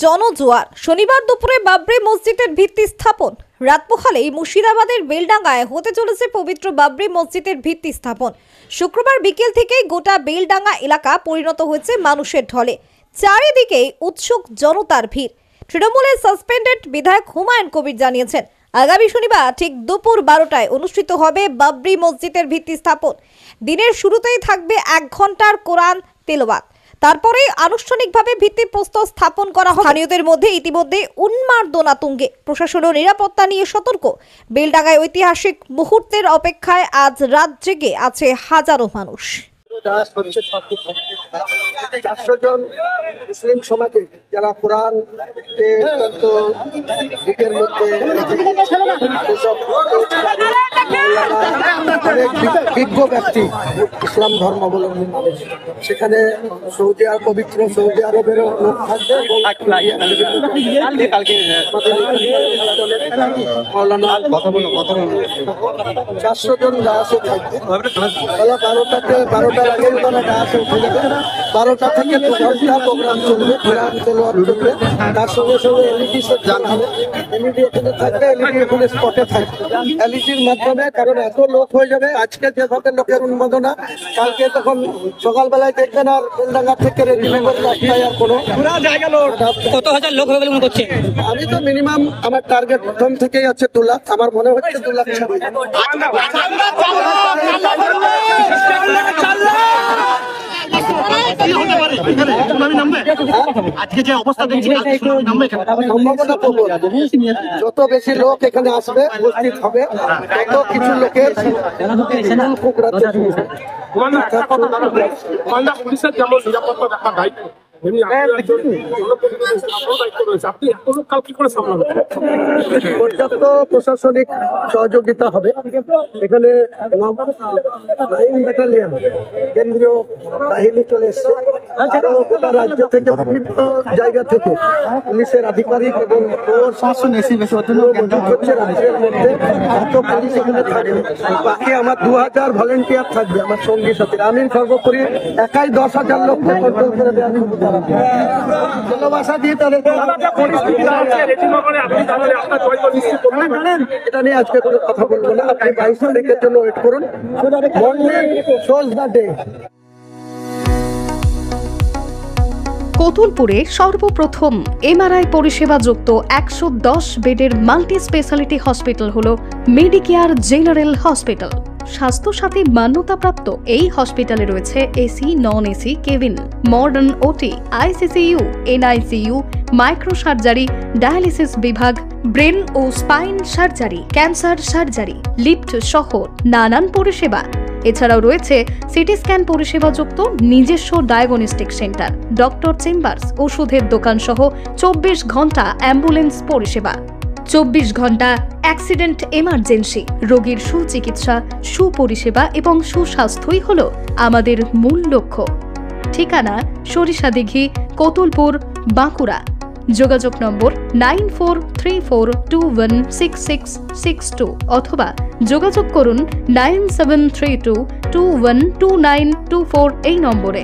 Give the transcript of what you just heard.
জনজোয়ার। শনিবার দুপুরে বাবরি মসজিদের ভিত্তি স্থাপন। রাত পোহালেই মুর্শিদাবাদের বেলডাঙ্গায় হতে চলেছে পবিত্র বাবরি মসজিদের ভিত্তি স্থাপন। শুক্রবার বিকেল থেকেই গোটা বেলডাঙ্গা এলাকা পরিণত হয়েছে মানুষের ঢলে। চারিদিকে উৎসুক জনতার ভিড়। তৃণমূলের সাসপেন্ডেড বিধায়ক হুমায়ুন কবির জানিয়েছেন, আগামী শনিবার ঠিক দুপুর 12টায় অনুষ্ঠিত হবে বাবরি মসজিদের ভিত্তি স্থাপন। দিনের শুরুতেই থাকবে 1 ঘন্টার কোরআন তেলাওয়াত। তারপরে আনুষ্ঠানিকভাবে ভিত্তিপ্রস্তর স্থাপন করা হবে। স্থানীয়দের মধ্যে ইতিমধ্যে উন্মাদনা তুঙ্গে। প্রশাসন ও নিরাপত্তা নিয়ে সতর্ক। বেলডাঙ্গায় ঐতিহাসিক মুহূর্তের অপেক্ষায় আজ রাত জেগে আছে হাজারো মানুষ। 400 জন মুসলিম সমাজে যারা কোরআন দিকের মধ্যে অনেক বিজ্ঞ ব্যক্তি ইসলাম ধর্মাবলম্বী মানুষ, সেখানে পবিত্র সৌদি আরবের লোক থাকবে। 400 জন ডায়াসে থাকবে। 12টার আগে তারা ডায়াসে উঠে যাবে। 12টা থেকে 2 ঘন্টা প্রোগ্রাম চলবে, কোরআন তেলাওয়াত চলবে। তার সঙ্গে সঙ্গে এলইডি সেট জানা হবে। এলইডি এখানে থাকবে, এলইডি এখানে স্পটে থাকবে। এলইডির মাধ্যমে, কারণ এত লোক হয়ে যাবে, আজকে যেভাবে লোকের উন্মাদনা, কালকে তখন সকালবেলায় দেখবেন আর বেলডাঙ্গা থেকে রেজিমেন্টের রাস্তায় আর কোনো কত হাজার লোক হবে বলে মনে করছে। আমি তো মিনিমাম আমার টার্গেট প্রথম থেকেই আছে 2 লাখ। আমার মনে হচ্ছে 2 লাখ ছাড়বে। যত বেশি লোক এখানে আসবে, উপস্থিত হবে, তত কিছু লোকের পুলিশের যেমন নিরাপত্তা দেখার দায়িত্ব, পর্যাপ্ত প্রশাসনিক সহযোগিতা হবে। এখানে ব্যাটালিয়ন, কেন্দ্রীয় বাহিনী চলে এসছে। গোটা রাজ্য থেকে, বিভিন্ন জায়গা থেকে পুলিশের আধিকারিক এবং বাকি আমার 2000 ভলেন্টিয়ার থাকবে আমার সঙ্গী সাথে। আমি সর্বোপরি একাই 10,000 লোককে কন্ট্রোল করে দেওয়া ভালোবাসা দিয়ে তাদের এটা নিয়ে আজকে কোনো কথা বলবো না। আপনি 22 তারিখের জন্য ওয়েট করুন। কতুলপুরে সর্বপ্রথম এমআরআই পরিষেবা যুক্ত 110 বেডের মাল্টি স্পেশালিটি হসপিটাল হল মেডিকেয়ার জেনারেল হসপিটাল। স্বাস্থ্যসাথী মান্যতাপ্রাপ্ত এই হসপিটালে রয়েছে AC, non AC cabin, modern OT, ICCU, NICU, micro surgery, dialysis বিভাগ, ব্রেন ও spine surgery, cancer surgery, lift সহ নানান পরিষেবা। এছাড়াও রয়েছে সিটি স্ক্যান পরিষেবা যুক্ত নিজস্ব ডায়াগনস্টিক সেন্টার, ডক্টর চেম্বার্স, ওষুধের দোকান সহ 24 ঘন্টা অ্যাম্বুলেন্স পরিষেবা। 24 ঘন্টা অ্যাক্সিডেন্ট এমার্জেন্সি। রোগীর সুচিকিৎসা, সুপরিষেবা এবং সুস্বাস্থ্যই হল আমাদের মূল লক্ষ্য। ঠিকানা সরিষাদিঘি, কতুলপুর, বাঁকুড়া। যোগাযোগ নম্বর 9434216662 অথবা যোগাযোগ করুন 9732212924 এই নম্বরে।